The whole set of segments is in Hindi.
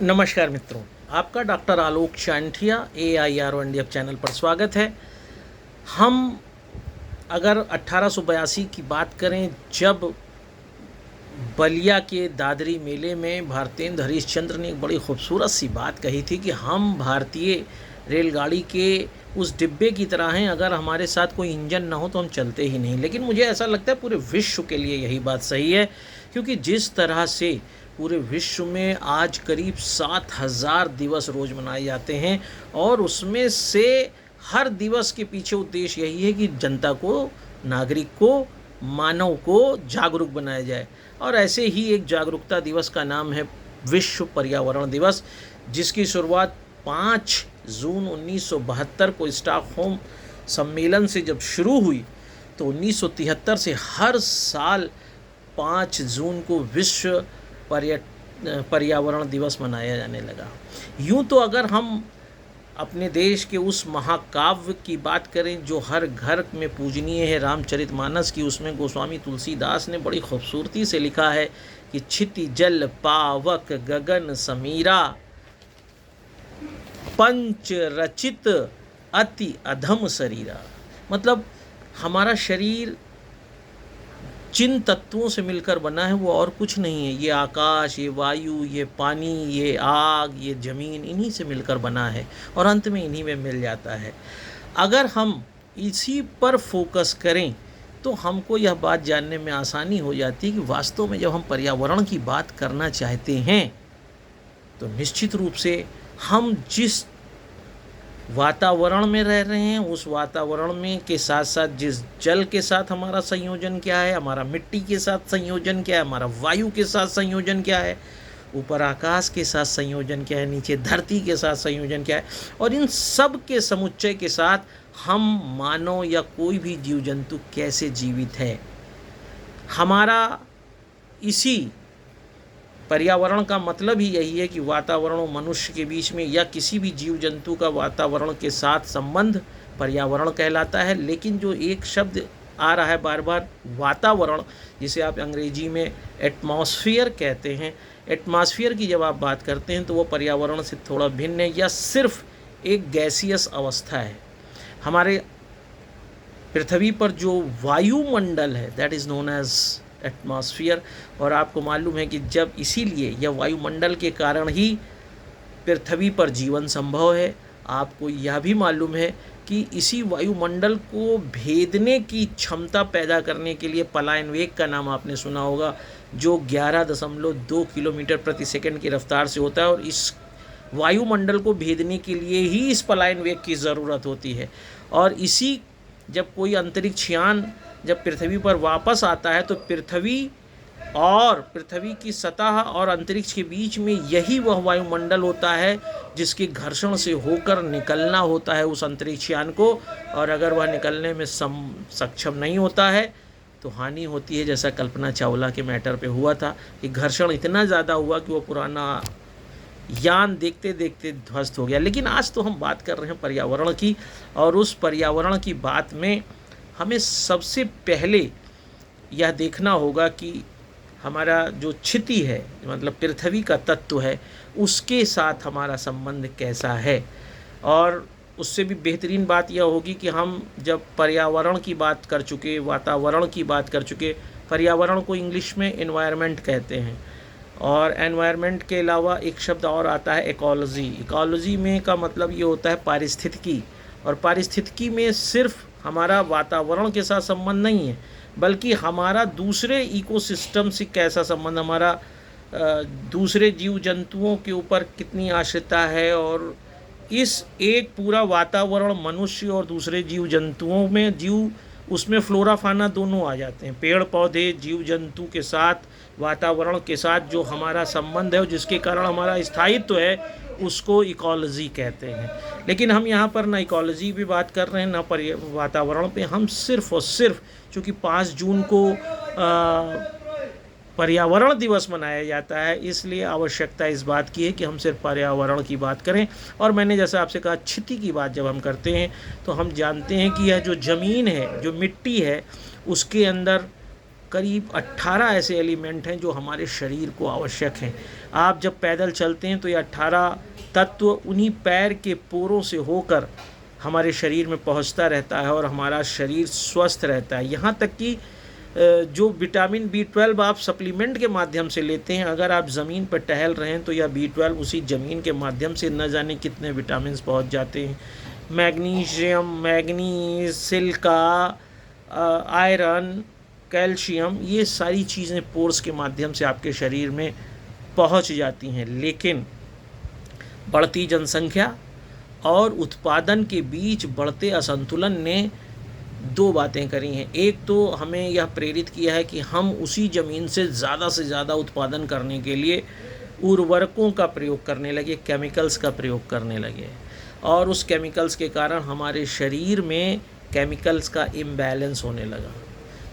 नमस्कार मित्रों, आपका डॉक्टर आलोक चांठिया AIR1DF चैनल पर स्वागत है। हम अगर 1882 की बात करें, जब बलिया के दादरी मेले में भारतेंद्र हरिश्चंद्र ने एक बड़ी खूबसूरत सी बात कही थी कि हम भारतीय रेलगाड़ी के उस डिब्बे की तरह हैं, अगर हमारे साथ कोई इंजन ना हो तो हम चलते ही नहीं। लेकिन मुझे ऐसा लगता है पूरे विश्व के लिए यही बात सही है, क्योंकि जिस तरह से पूरे विश्व में आज करीब 7,000 दिवस रोज़ मनाए जाते हैं और उसमें से हर दिवस के पीछे उद्देश्य यही है कि जनता को, नागरिक को, मानव को जागरूक बनाया जाए। और ऐसे ही एक जागरूकता दिवस का नाम है विश्व पर्यावरण दिवस, जिसकी शुरुआत 5 जून 1972 को स्टॉकहोम सम्मेलन से जब शुरू हुई, तो 1973 से हर साल 5 जून को विश्व पर्यावरण दिवस मनाया जाने लगा। यूँ तो अगर हम अपने देश के उस महाकाव्य की बात करें जो हर घर में पूजनीय है, रामचरितमानस की, उसमें गोस्वामी तुलसीदास ने बड़ी खूबसूरती से लिखा है कि क्षिति जल पावक गगन समीरा, पंच रचित अति अधम शरीरा। मतलब हमारा शरीर जिन तत्वों से मिलकर बना है वो और कुछ नहीं है। ये आकाश, ये वायु, ये पानी, ये आग, ये ज़मीन, इन्हीं से मिलकर बना है और अंत में इन्हीं में मिल जाता है। अगर हम इसी पर फोकस करें तो हमको यह बात जानने में आसानी हो जाती है कि वास्तव में जब हम पर्यावरण की बात करना चाहते हैं तो निश्चित रूप से हम जिस वातावरण में रह रहे हैं, उस वातावरण में के साथ साथ जिस जल के साथ हमारा संयोजन क्या है, हमारा मिट्टी के साथ संयोजन क्या है, हमारा वायु के साथ संयोजन क्या है, ऊपर आकाश के साथ संयोजन क्या है, नीचे धरती के साथ संयोजन क्या है, और इन सब के समुच्चय के साथ हम मानव या कोई भी जीव जंतु कैसे जीवित है। हमारा इसी पर्यावरण का मतलब ही यही है कि वातावरण और मनुष्य के बीच में या किसी भी जीव जंतु का वातावरण के साथ संबंध पर्यावरण कहलाता है। लेकिन जो एक शब्द आ रहा है बार बार, वातावरण, जिसे आप अंग्रेजी में एटमॉस्फेयर कहते हैं, एटमॉस्फेयर की जब आप बात करते हैं तो वो पर्यावरण से थोड़ा भिन्न है या सिर्फ एक गैसियस अवस्था है। हमारे पृथ्वी पर जो वायुमंडल है, that is known as atmosphere. और आपको मालूम है कि जब इसीलिए यह वायुमंडल के कारण ही पृथ्वी पर जीवन संभव है। आपको यह भी मालूम है कि इसी वायुमंडल को भेदने की क्षमता पैदा करने के लिए पलायन वेग का नाम आपने सुना होगा, जो 11.2 किलोमीटर प्रति सेकंड की रफ्तार से होता है। और इस वायुमंडल को भेदने के लिए ही इस पलायन वेग की ज़रूरत होती है। और इसी जब कोई अंतरिक्ष यान जब पृथ्वी पर वापस आता है तो पृथ्वी की सतह और अंतरिक्ष के बीच में यही वह वायुमंडल होता है जिसके घर्षण से होकर निकलना होता है उस अंतरिक्ष यान को। और अगर वह निकलने में सक्षम नहीं होता है तो हानि होती है, जैसा कल्पना चावला के मैटर पे हुआ था कि घर्षण इतना ज़्यादा हुआ कि वो पुराना यान देखते देखते ध्वस्त हो गया। लेकिन आज तो हम बात कर रहे हैं पर्यावरण की, और उस पर्यावरण की बात में हमें सबसे पहले यह देखना होगा कि हमारा जो क्षिति है, मतलब पृथ्वी का तत्व है, उसके साथ हमारा संबंध कैसा है। और उससे भी बेहतरीन बात यह होगी कि हम जब पर्यावरण की बात कर चुके, वातावरण की बात कर चुके, पर्यावरण को इंग्लिश में एनवायरनमेंट कहते हैं, और एनवायरनमेंट के अलावा एक शब्द और आता है इकोलॉजी। इकोलॉजी में का मतलब ये होता है पारिस्थितिकी, और पारिस्थितिकी में सिर्फ हमारा वातावरण के साथ संबंध नहीं है, बल्कि हमारा दूसरे इकोसिस्टम से कैसा संबंध, हमारा दूसरे जीव जंतुओं के ऊपर कितनी आश्रितता है। और इस एक पूरा वातावरण मनुष्य और दूसरे जीव जंतुओं में, उसमें फ्लोरा फाना दोनों आ जाते हैं, पेड़ पौधे, जीव जंतु के साथ, वातावरण के साथ जो हमारा संबंध है और जिसके कारण हमारा स्थायित्व है, उसको इकोलॉजी कहते हैं। लेकिन हम यहाँ पर ना इकोलॉजी भी बात कर रहे हैं ना वातावरण पे। हम सिर्फ और सिर्फ, चूँकि 5 जून को पर्यावरण दिवस मनाया जाता है, इसलिए आवश्यकता इस बात की है कि हम सिर्फ पर्यावरण की बात करें। और मैंने जैसा आपसे कहा, क्षिति की बात जब हम करते हैं तो हम जानते हैं कि यह जो ज़मीन है, जो मिट्टी है, उसके अंदर करीब 18 ऐसे एलिमेंट हैं जो हमारे शरीर को आवश्यक हैं। आप जब पैदल चलते हैं तो ये 18 तत्व उन्हीं पैर के पोरों से होकर हमारे शरीर में पहुंचता रहता है और हमारा शरीर स्वस्थ रहता है। यहाँ तक कि जो विटामिन B12 आप सप्लीमेंट के माध्यम से लेते हैं, अगर आप ज़मीन पर टहल रहे हैं तो यह B12 उसी ज़मीन के माध्यम से न जाने कितने विटामिन पहुंच जाते हैं। Magnesium, manganese, silica, iron, calcium, ये सारी चीज़ें पोर्स के माध्यम से आपके शरीर में पहुंच जाती हैं। लेकिन बढ़ती जनसंख्या और उत्पादन के बीच बढ़ते असंतुलन ने दो बातें करी हैं। एक तो हमें यह प्रेरित किया है कि हम उसी ज़मीन से ज़्यादा उत्पादन करने के लिए उर्वरकों का प्रयोग करने लगे, केमिकल्स का प्रयोग करने लगे, और उस केमिकल्स के कारण हमारे शरीर में केमिकल्स का इम्बैलेंस होने लगा।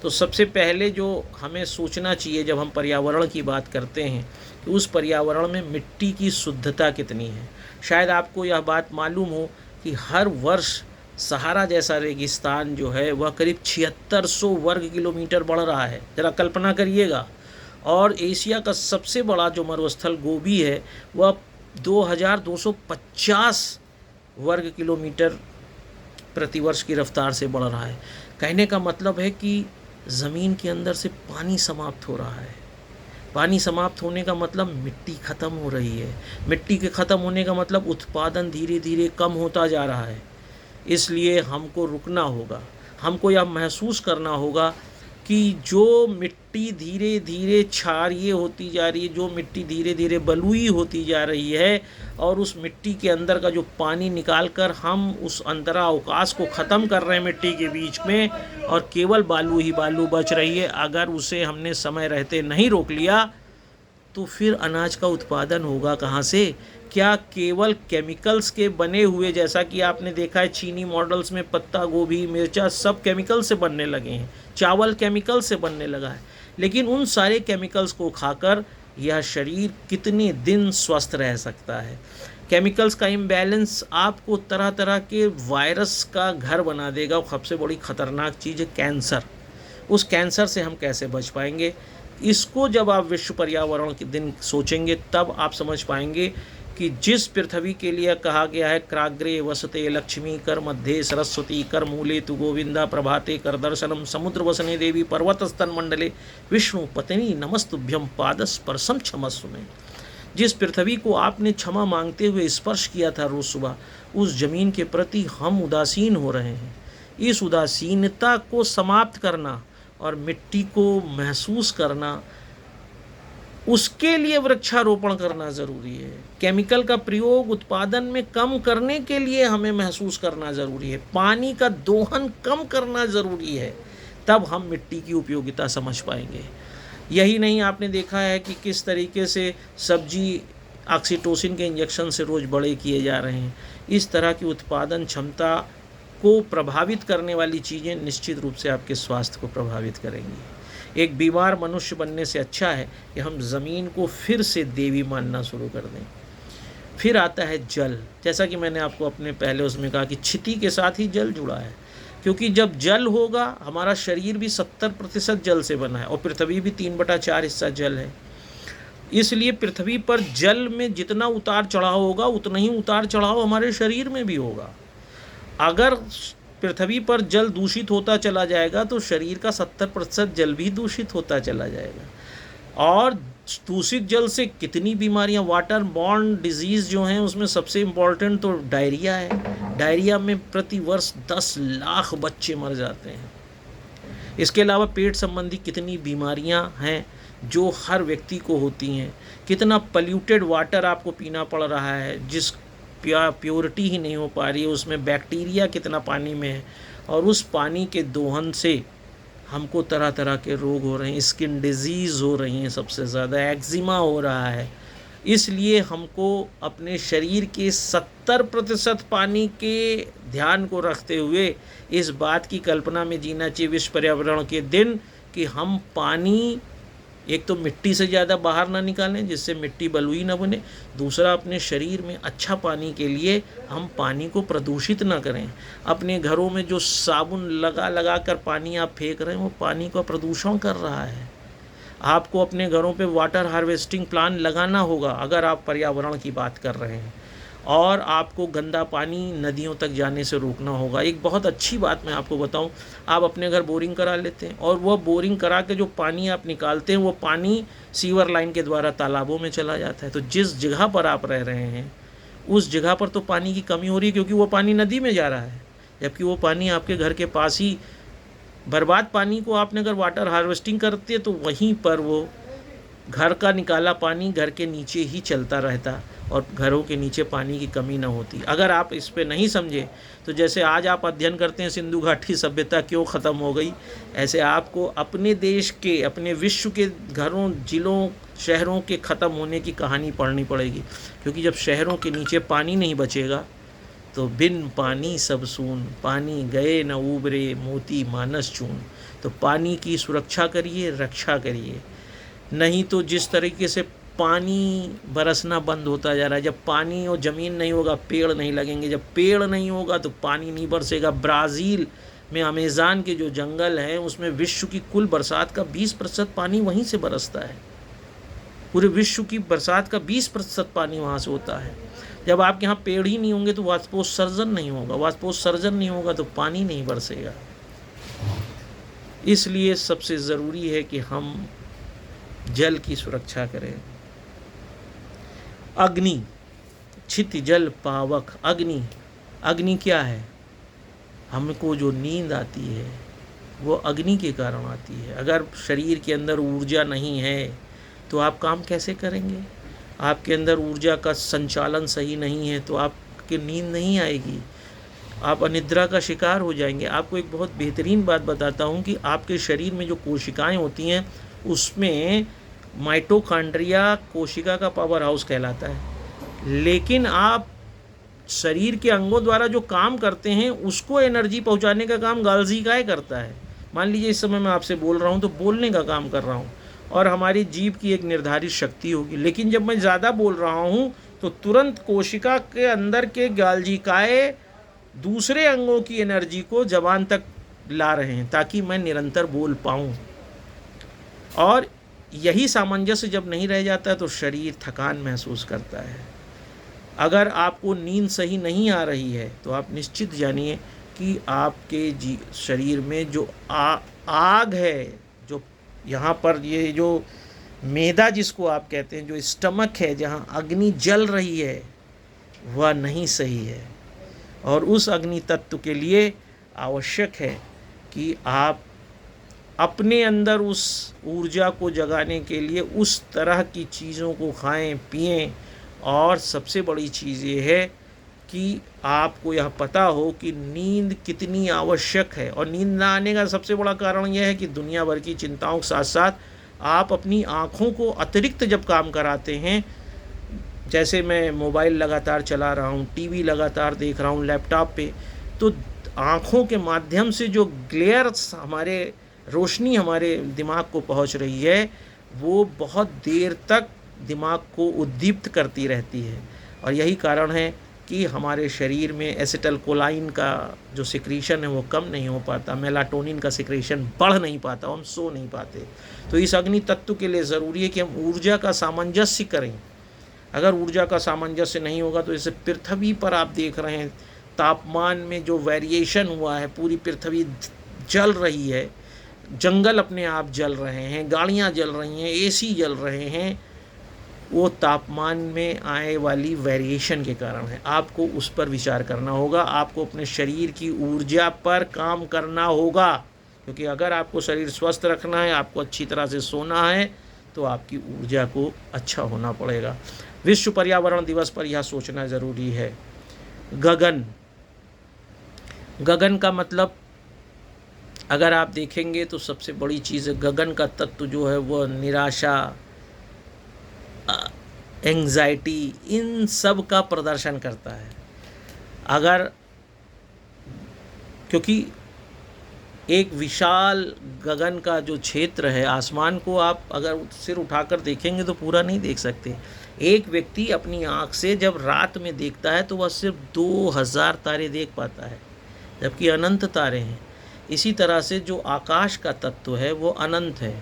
तो सबसे पहले जो हमें सोचना चाहिए जब हम पर्यावरण की बात करते हैं कि उस पर्यावरण में मिट्टी की शुद्धता कितनी है। शायद आपको यह बात मालूम हो कि हर वर्ष सहारा जैसा रेगिस्तान जो है वह करीब 7600 वर्ग किलोमीटर बढ़ रहा है। ज़रा कल्पना करिएगा। और एशिया का सबसे बड़ा जो मरुस्थल गोबी है वह 2250 वर्ग किलोमीटर प्रतिवर्ष की रफ्तार से बढ़ रहा है। कहने का मतलब है कि ज़मीन के अंदर से पानी समाप्त हो रहा है। पानी समाप्त होने का मतलब मिट्टी ख़त्म हो रही है। मिट्टी के ख़त्म होने का मतलब उत्पादन धीरे धीरे कम होता जा रहा है। इसलिए हमको रुकना होगा, हमको यह महसूस करना होगा कि जो मिट्टी धीरे धीरे क्षारीय होती जा रही है, जो मिट्टी धीरे धीरे बलुई होती जा रही है, और उस मिट्टी के अंदर का जो पानी निकाल कर हम उस अंतरा अवकाश को ख़त्म कर रहे हैं मिट्टी के बीच में, और केवल बालू ही बालू बच रही है। अगर उसे हमने समय रहते नहीं रोक लिया तो फिर अनाज का उत्पादन होगा कहाँ से? क्या केवल केमिकल्स के बने हुए, जैसा कि आपने देखा है चीनी मॉडल्स में पत्ता गोभी, मिर्चा सब केमिकल से बनने लगे हैं, चावल केमिकल से बनने लगा है। लेकिन उन सारे केमिकल्स को खाकर यह शरीर कितने दिन स्वस्थ रह सकता है? केमिकल्स का इम्बैलेंस आपको तरह तरह के वायरस का घर बना देगा। और सबसे बड़ी ख़तरनाक चीज़ है कैंसर। उस कैंसर से हम कैसे बच पाएंगे? इसको जब आप विश्व पर्यावरण के दिन सोचेंगे तब आप समझ पाएंगे कि जिस पृथ्वी के लिए कहा गया है क्राग्रे वसते लक्ष्मी कर मध्य सरस्वती कर मूले तु गोविंदा प्रभाते कर दर्शनम समुद्र वसने देवी पर्वत स्तन मंडले विष्णु पत्नी नमस्तुभ्यम पादस्पर्शम क्षमस्व में, जिस पृथ्वी को आपने क्षमा मांगते हुए स्पर्श किया था रोज़ सुबह, उस जमीन के प्रति हम उदासीन हो रहे हैं। इस उदासीनता को समाप्त करना और मिट्टी को महसूस करना, उसके लिए वृक्षारोपण करना ज़रूरी है। केमिकल का प्रयोग उत्पादन में कम करने के लिए हमें महसूस करना ज़रूरी है। पानी का दोहन कम करना ज़रूरी है, तब हम मिट्टी की उपयोगिता समझ पाएंगे। यही नहीं, आपने देखा है कि किस तरीके से सब्जी ऑक्सीटोसिन के इंजेक्शन से रोज़ बड़े किए जा रहे हैं। इस तरह की उत्पादन क्षमता को प्रभावित करने वाली चीज़ें निश्चित रूप से आपके स्वास्थ्य को प्रभावित करेंगी। एक बीमार मनुष्य बनने से अच्छा है कि हम ज़मीन को फिर से देवी मानना शुरू कर दें। फिर आता है जल। जैसा कि मैंने आपको अपने पहले उसमें कहा कि क्षिति के साथ ही जल जुड़ा है, क्योंकि जब जल होगा, हमारा शरीर भी 70% जल से बना है और पृथ्वी भी 3/4 हिस्सा जल है। इसलिए पृथ्वी पर जल में जितना उतार चढ़ाव होगा उतना ही उतार चढ़ाव हमारे शरीर में भी होगा। अगर पृथ्वी पर जल दूषित होता चला जाएगा तो शरीर का 70% जल भी दूषित होता चला जाएगा। और दूषित जल से कितनी बीमारियां, वाटर बॉर्न डिजीज़ जो हैं उसमें सबसे इम्पॉर्टेंट तो डायरिया है। डायरिया में प्रति वर्ष 10 लाख बच्चे मर जाते हैं। इसके अलावा पेट संबंधी कितनी बीमारियां हैं जो हर व्यक्ति को होती हैं। कितना पल्यूटेड वाटर आपको पीना पड़ रहा है, जिस प्योरिटी ही नहीं हो पा रही है, उसमें बैक्टीरिया कितना पानी में है, और उस पानी के दोहन से हमको तरह तरह के रोग हो रहे हैं। स्किन डिजीज़ हो रही हैं, सबसे ज़्यादा एक्जिमा हो रहा है। इसलिए हमको अपने शरीर के 70% पानी के ध्यान को रखते हुए इस बात की कल्पना में जीना चाहिए विश्व पर्यावरण के दिन कि हम पानी एक तो मिट्टी से ज़्यादा बाहर ना निकालें जिससे मिट्टी बलुई ना बने, दूसरा अपने शरीर में अच्छा पानी के लिए हम पानी को प्रदूषित ना करें। अपने घरों में जो साबुन लगा लगा कर पानी आप फेंक रहे हैं वो पानी का प्रदूषण कर रहा है। आपको अपने घरों पे वाटर हार्वेस्टिंग प्लान लगाना होगा अगर आप पर्यावरण की बात कर रहे हैं, और आपको गंदा पानी नदियों तक जाने से रोकना होगा। एक बहुत अच्छी बात मैं आपको बताऊं, आप अपने घर बोरिंग करा लेते हैं और वह बोरिंग करा के जो पानी आप निकालते हैं वो पानी सीवर लाइन के द्वारा तालाबों में चला जाता है। तो जिस जगह पर आप रह रहे हैं उस जगह पर तो पानी की कमी हो रही है, क्योंकि वो पानी नदी में जा रहा है, जबकि वो पानी आपके घर के पास ही, बर्बाद पानी को आपने अगर वाटर हार्वेस्टिंग करते हैं तो वहीं पर वो घर का निकाला पानी घर के नीचे ही चलता रहता और घरों के नीचे पानी की कमी ना होती। अगर आप इस पे नहीं समझे तो जैसे आज आप अध्ययन करते हैं सिंधु घाटी सभ्यता क्यों ख़त्म हो गई, ऐसे आपको अपने देश के, अपने विश्व के घरों, जिलों, शहरों के ख़त्म होने की कहानी पढ़नी पड़ेगी। क्योंकि जब शहरों के नीचे पानी नहीं बचेगा तो बिन पानी सब सून, पानी गए न उबरे मोती मानस चून। तो पानी की सुरक्षा करिए, रक्षा करिए। नहीं तो जिस तरीके से पानी बरसना बंद होता जा रहा है, जब पानी और ज़मीन नहीं होगा पेड़ नहीं लगेंगे, जब पेड़ नहीं होगा तो पानी नहीं बरसेगा। ब्राज़ील में अमेज़न के जो जंगल हैं उसमें विश्व की कुल बरसात का 20% पानी वहीं से बरसता है। पूरे विश्व की बरसात का 20% पानी वहाँ से होता है। जब आपके यहाँ पेड़ ही नहीं होंगे तो वाष्पोत्सर्जन नहीं होगा, वाष्पोत्सर्जन नहीं होगा तो पानी नहीं बरसेगा। इसलिए सबसे ज़रूरी है कि हम जल की सुरक्षा करें। अग्नि क्षिति जल पावक, अग्नि, अग्नि क्या है? हमको जो नींद आती है वो अग्नि के कारण आती है। अगर शरीर के अंदर ऊर्जा नहीं है तो आप काम कैसे करेंगे? आपके अंदर ऊर्जा का संचालन सही नहीं है तो आपकी नींद नहीं आएगी, आप अनिद्रा का शिकार हो जाएंगे। आपको एक बहुत बेहतरीन बात बताता हूँ कि आपके शरीर में जो कोशिकाएं होती हैं उसमें माइटोकॉन्ड्रिया कोशिका का पावर हाउस कहलाता है, लेकिन आप शरीर के अंगों द्वारा जो काम करते हैं उसको एनर्जी पहुंचाने का काम गाल्जी काय करता है। मान लीजिए इस समय मैं आपसे बोल रहा हूं तो बोलने का काम कर रहा हूं और हमारी जीभ की एक निर्धारित शक्ति होगी, लेकिन जब मैं ज़्यादा बोल रहा हूं तो तुरंत कोशिका के अंदर के गाल्जी काय दूसरे अंगों की एनर्जी को जबान तक ला रहे हैं ताकि मैं निरंतर बोल पाऊँ। और यही सामंजस्य जब नहीं रह जाता है तो शरीर थकान महसूस करता है। अगर आपको नींद सही नहीं आ रही है तो आप निश्चित जानिए कि आपके शरीर में जो आग है, जो यहाँ पर ये जो मैदा जिसको आप कहते हैं, जो स्टमक है जहाँ अग्नि जल रही है वह नहीं सही है। और उस अग्नि तत्व के लिए आवश्यक है कि आप अपने अंदर उस ऊर्जा को जगाने के लिए उस तरह की चीज़ों को खाएं पिएं। और सबसे बड़ी चीज़ ये है कि आपको यह पता हो कि नींद कितनी आवश्यक है। और नींद ना आने का सबसे बड़ा कारण यह है कि दुनिया भर की चिंताओं के साथ साथ आप अपनी आँखों को अतिरिक्त जब काम कराते हैं, जैसे मैं मोबाइल लगातार चला रहा हूँ, टीवी लगातार देख रहा हूँ लैपटॉप पे, तो आँखों के माध्यम से जो ग्लेयर्स हमारे रोशनी हमारे दिमाग को पहुंच रही है वो बहुत देर तक दिमाग को उद्दीप्त करती रहती है। और यही कारण है कि हमारे शरीर में एसिटाइलकोलाइन का जो सिक्रीशन है वो कम नहीं हो पाता, मेलाटोनिन का सिक्रीशन बढ़ नहीं पाता, हम सो नहीं पाते। तो इस अग्नि तत्व के लिए ज़रूरी है कि हम ऊर्जा का सामंजस्य करें। अगर ऊर्जा का सामंजस्य नहीं होगा तो जैसे पृथ्वी पर आप देख रहे हैं तापमान में जो वेरिएशन हुआ है, पूरी पृथ्वी जल रही है, जंगल अपने आप जल रहे हैं, गाड़ियाँ जल रही हैं, एसी जल रहे हैं, वो तापमान में आए वाली वेरिएशन के कारण है। आपको उस पर विचार करना होगा, आपको अपने शरीर की ऊर्जा पर काम करना होगा, क्योंकि अगर आपको शरीर स्वस्थ रखना है, आपको अच्छी तरह से सोना है, तो आपकी ऊर्जा को अच्छा होना पड़ेगा। विश्व पर्यावरण दिवस पर यह सोचना ज़रूरी है। गगन, गगन का मतलब अगर आप देखेंगे तो सबसे बड़ी चीज़ है गगन का तत्व जो है वह निराशा, एंग्जाइटी, इन सब का प्रदर्शन करता है। अगर क्योंकि एक विशाल गगन का जो क्षेत्र है, आसमान को आप अगर सिर उठाकर देखेंगे तो पूरा नहीं देख सकते। एक व्यक्ति अपनी आँख से जब रात में देखता है तो वह सिर्फ 2000 तारे देख पाता है, जबकि अनंत तारे हैं। इसी तरह से जो आकाश का तत्व है वो अनंत है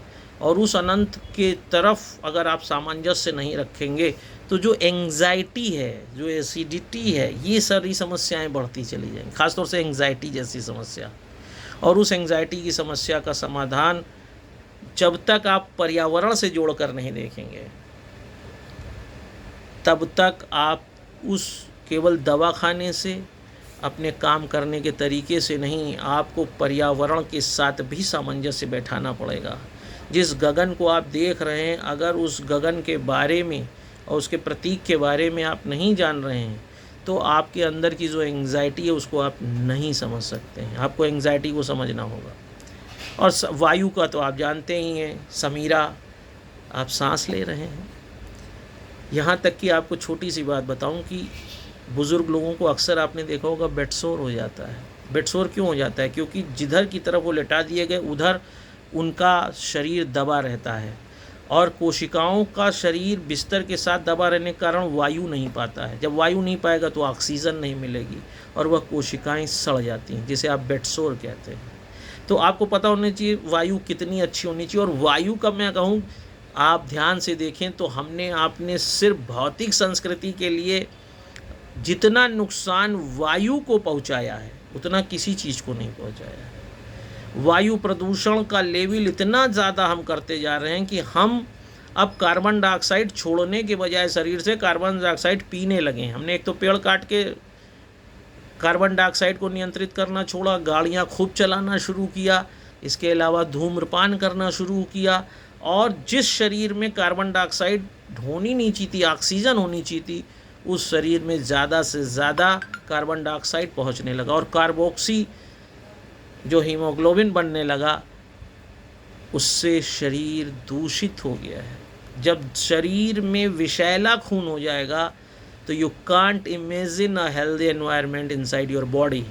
और उस अनंत के तरफ अगर आप सामंजस्य नहीं रखेंगे तो जो एंग्जाइटी है, जो एसिडिटी है, ये सारी समस्याएं बढ़ती चली जाएंगी, खासतौर से एंग्जाइटी जैसी समस्या। और उस एंग्जाइटी की समस्या का समाधान जब तक आप पर्यावरण से जोड़कर नहीं देखेंगे तब तक आप उस केवल दवा खाने से, अपने काम करने के तरीके से नहीं, आपको पर्यावरण के साथ भी सामंजस्य बैठाना पड़ेगा। जिस गगन को आप देख रहे हैं, अगर उस गगन के बारे में और उसके प्रतीक के बारे में आप नहीं जान रहे हैं तो आपके अंदर की जो एंग्जाइटी है उसको आप नहीं समझ सकते हैं। आपको एंग्जाइटी को समझना होगा। और वायु का तो आप जानते ही हैं, समीरा, आप सांस ले रहे हैं। यहाँ तक कि आपको छोटी सी बात बताऊं कि बुज़ुर्ग लोगों को अक्सर आपने देखा होगा बेडसोर हो जाता है। बेडसोर क्यों हो जाता है? क्योंकि जिधर की तरफ वो लेटा दिए गए उधर उनका शरीर दबा रहता है और कोशिकाओं का शरीर बिस्तर के साथ दबा रहने के कारण वायु नहीं पाता है। जब वायु नहीं पाएगा तो ऑक्सीजन नहीं मिलेगी और वह कोशिकाएं सड़ जाती हैं, जिसे आप बेडसोर कहते हैं। तो आपको पता होना चाहिए वायु कितनी अच्छी होनी चाहिए। और वायु का मैं कहूँ, आप ध्यान से देखें तो हमने आपने सिर्फ भौतिक संस्कृति के लिए जितना नुकसान वायु को पहुंचाया है उतना किसी चीज़ को नहीं पहुंचाया है। वायु प्रदूषण का लेवल इतना ज़्यादा हम करते जा रहे हैं कि हम अब कार्बन डाइऑक्साइड छोड़ने के बजाय शरीर से कार्बन डाइऑक्साइड पीने लगे हैं। हमने एक तो पेड़ काट के कार्बन डाइऑक्साइड को नियंत्रित करना छोड़ा, गाड़ियाँ खूब चलाना शुरू किया, इसके अलावा धूम्रपान करना शुरू किया। और जिस शरीर में कार्बन डाइऑक्साइड होनी नहीं चाहिए, ऑक्सीजन होनी चाहिए, उस शरीर में ज़्यादा से ज़्यादा कार्बन डाइऑक्साइड पहुंचने लगा और कार्बोक्सी जो हीमोग्लोबिन बनने लगा, उससे शरीर दूषित हो गया है। जब शरीर में विषैला खून हो जाएगा तो you can't imagine a healthy environment inside your body.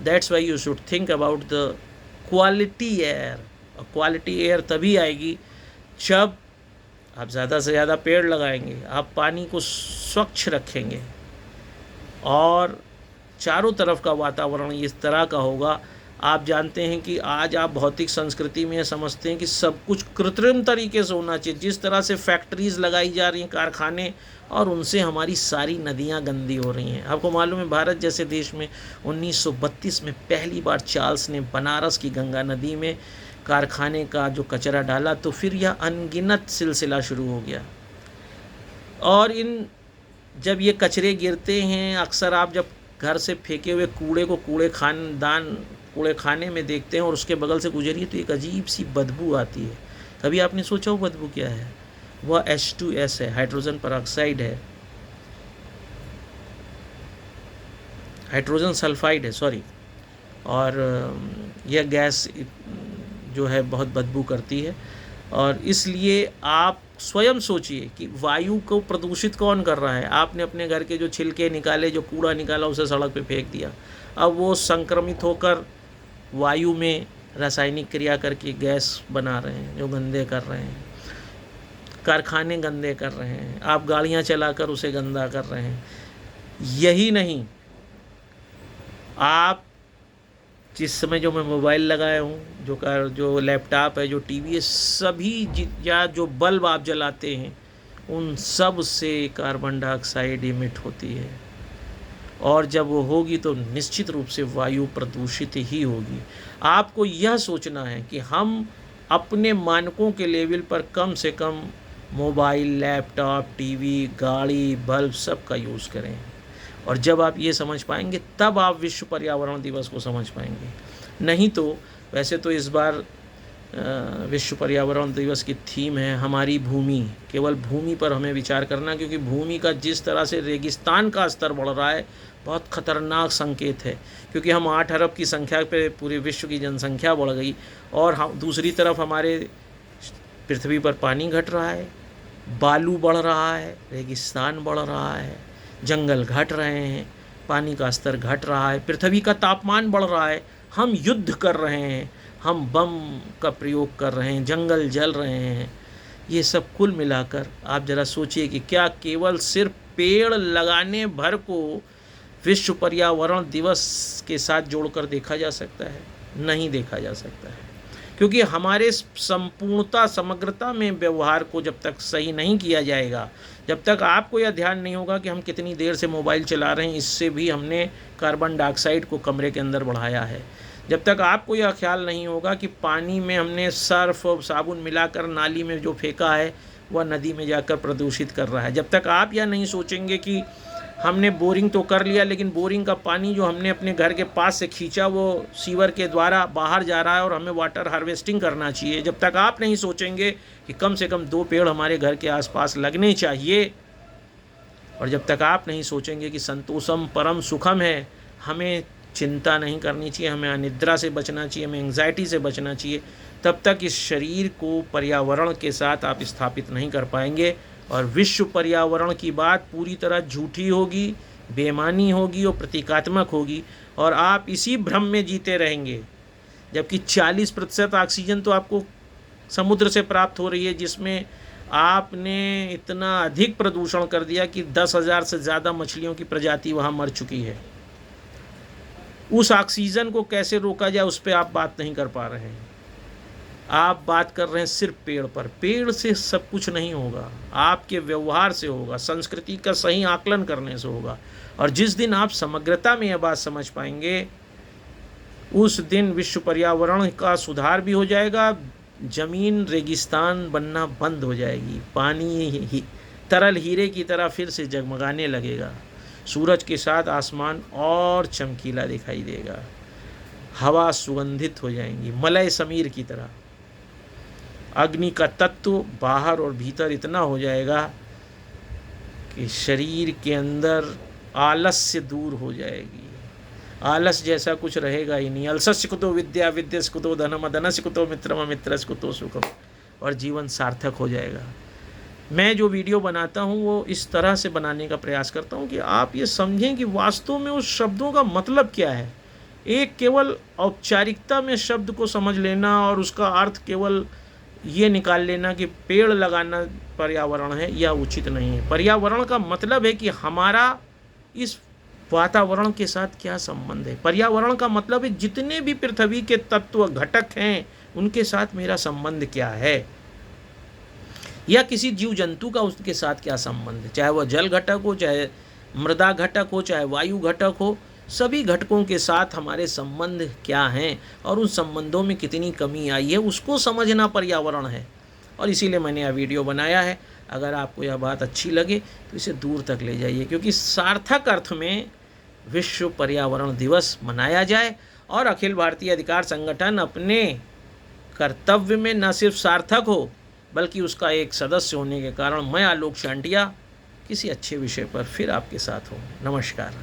That's why you should think about the quality air. और क्वालिटी एयर तभी आएगी जब आप ज़्यादा से ज़्यादा पेड़ लगाएंगे, आप पानी को स्वच्छ रखेंगे और चारों तरफ का वातावरण इस तरह का होगा। आप जानते हैं कि आज आप भौतिक संस्कृति में समझते हैं कि सब कुछ कृत्रिम तरीके से होना चाहिए। जिस तरह से फैक्ट्रीज़ लगाई जा रही हैं, कारखाने, और उनसे हमारी सारी नदियां गंदी हो रही हैं। आपको मालूम है भारत जैसे देश में 1932 में पहली बार चार्ल्स ने बनारस की गंगा नदी में कारखाने का जो कचरा डाला तो फिर यह अनगिनत सिलसिला शुरू हो गया। और जब ये कचरे गिरते हैं, अक्सर आप जब घर से फेंके हुए कूड़े को कूड़े खाने में देखते हैं और उसके बगल से गुजरिए तो एक अजीब सी बदबू आती है। कभी आपने सोचा वो बदबू क्या है? वह H2S है, हाइड्रोजन परऑक्साइड है, हाइड्रोजन सल्फाइड है, सॉरी। और यह गैस जो है बहुत बदबू करती है। और इसलिए आप स्वयं सोचिए कि वायु को प्रदूषित कौन कर रहा है? आपने अपने घर के जो छिलके निकाले, जो कूड़ा निकाला, उसे सड़क पे फेंक दिया। अब वो संक्रमित होकर वायु में रासायनिक क्रिया करके गैस बना रहे हैं जो गंदे कर रहे हैं। कारखाने गंदे कर रहे हैं, आप गाड़ियाँ चलाकर उसे गंदा कर रहे हैं। यही नहीं, आप जिस समय जो मैं मोबाइल लगाया हूँ, जो लैपटॉप है, जो टीवी है, सभी या जो बल्ब आप जलाते हैं, उन सब से कार्बन डाइऑक्साइड इमिट होती है। और जब वो होगी तो निश्चित रूप से वायु प्रदूषित ही होगी। आपको यह सोचना है कि हम अपने मानकों के लेवल पर कम से कम मोबाइल, लैपटॉप, टीवी, गाड़ी, बल्ब सब का यूज़ करें। और जब आप ये समझ पाएंगे तब आप विश्व पर्यावरण दिवस को समझ पाएंगे। नहीं तो वैसे तो इस बार विश्व पर्यावरण दिवस की थीम है हमारी भूमि। केवल भूमि पर हमें विचार करना, क्योंकि भूमि का जिस तरह से रेगिस्तान का स्तर बढ़ रहा है बहुत ख़तरनाक संकेत है। क्योंकि हम 8 अरब की संख्या पे पूरे विश्व की जनसंख्या बढ़ गई और हम दूसरी तरफ हमारे पृथ्वी पर पानी घट रहा है, बालू बढ़ रहा है, रेगिस्तान बढ़ रहा है, जंगल घट रहे हैं, पानी का स्तर घट रहा है, पृथ्वी का तापमान बढ़ रहा है, हम युद्ध कर रहे हैं, हम बम का प्रयोग कर रहे हैं, जंगल जल रहे हैं। ये सब कुल मिलाकर आप ज़रा सोचिए कि क्या केवल सिर्फ पेड़ लगाने भर को विश्व पर्यावरण दिवस के साथ जोड़कर देखा जा सकता है? नहीं देखा जा सकता है। क्योंकि हमारे संपूर्णता समग्रता में व्यवहार को जब तक सही नहीं किया जाएगा, जब तक आपको यह ध्यान नहीं होगा कि हम कितनी देर से मोबाइल चला रहे हैं, इससे भी हमने कार्बन डाइऑक्साइड को कमरे के अंदर बढ़ाया है, जब तक आपको यह ख्याल नहीं होगा कि पानी में हमने सर्फ और साबुन मिलाकर नाली में जो फेंका है वह नदी में जाकर प्रदूषित कर रहा है, जब तक आप यह नहीं सोचेंगे कि हमने बोरिंग तो कर लिया लेकिन बोरिंग का पानी जो हमने अपने घर के पास से खींचा वो सीवर के द्वारा बाहर जा रहा है और हमें वाटर हार्वेस्टिंग करना चाहिए, जब तक आप नहीं सोचेंगे कि कम से कम 2 पेड़ हमारे घर के आसपास लगने चाहिए, और जब तक आप नहीं सोचेंगे कि संतोषम परम सुखम है, हमें चिंता नहीं करनी चाहिए, हमें अनिद्रा से बचना चाहिए, हमें एंग्जाइटी से बचना चाहिए, तब तक इस शरीर को पर्यावरण के साथ आप स्थापित नहीं कर पाएंगे। और विश्व पर्यावरण की बात पूरी तरह झूठी होगी, बेईमानी होगी और प्रतीकात्मक होगी, और आप इसी भ्रम में जीते रहेंगे। जबकि 40% ऑक्सीजन तो आपको समुद्र से प्राप्त हो रही है, जिसमें आपने इतना अधिक प्रदूषण कर दिया कि 10,000 से ज़्यादा मछलियों की प्रजाति वहाँ मर चुकी है। उस ऑक्सीजन को कैसे रोका जाए उस पर आप बात नहीं कर पा रहे हैं। आप बात कर रहे हैं सिर्फ पेड़ पर। पेड़ से सब कुछ नहीं होगा, आपके व्यवहार से होगा, संस्कृति का सही आकलन करने से होगा। और जिस दिन आप समग्रता में यह बात समझ पाएंगे, उस दिन विश्व पर्यावरण का सुधार भी हो जाएगा, ज़मीन रेगिस्तान बनना बंद हो जाएगी, पानी तरल हीरे की तरह फिर से जगमगाने लगेगा, सूरज के साथ आसमान और चमकीला दिखाई देगा, हवा सुगंधित हो जाएंगी मलय समीर की तरह, अग्नि का तत्व बाहर और भीतर इतना हो जाएगा कि शरीर के अंदर आलस्य दूर हो जाएगी, आलस जैसा कुछ रहेगा ही नहीं। अलसस्य कुतो विद्या, विद्यस्य कुतो धनम, धनस्य कुतो मित्रम, अमित्रस्य कुतो सुखम, और जीवन सार्थक हो जाएगा। मैं जो वीडियो बनाता हूँ वो इस तरह से बनाने का प्रयास करता हूँ कि आप ये समझें कि वास्तव में उस शब्दों का मतलब क्या है। एक केवल औपचारिकता में शब्द को समझ लेना और उसका अर्थ केवल ये निकाल लेना कि पेड़ लगाना पर्यावरण है, यह उचित नहीं है। पर्यावरण का मतलब है कि हमारा इस वातावरण के साथ क्या संबंध है। पर्यावरण का मतलब है जितने भी पृथ्वी के तत्व घटक हैं उनके साथ मेरा संबंध क्या है, या किसी जीव जंतु का उसके साथ क्या संबंध है, चाहे वह जल घटक हो, चाहे मृदा घटक हो, चाहे वायु घटक हो, सभी घटकों के साथ हमारे संबंध क्या हैं और उन संबंधों में कितनी कमी आई है, उसको समझना पर्यावरण है। और इसीलिए मैंने यह वीडियो बनाया है। अगर आपको यह बात अच्छी लगे तो इसे दूर तक ले जाइए, क्योंकि सार्थक अर्थ में विश्व पर्यावरण दिवस मनाया जाए और अखिल भारतीय अधिकार संगठन अपने कर्तव्य में न सिर्फ सार्थक हो बल्कि उसका एक सदस्य होने के कारण मैं आलोक शांडिया किसी अच्छे विषय पर फिर आपके साथ हूँ। नमस्कार।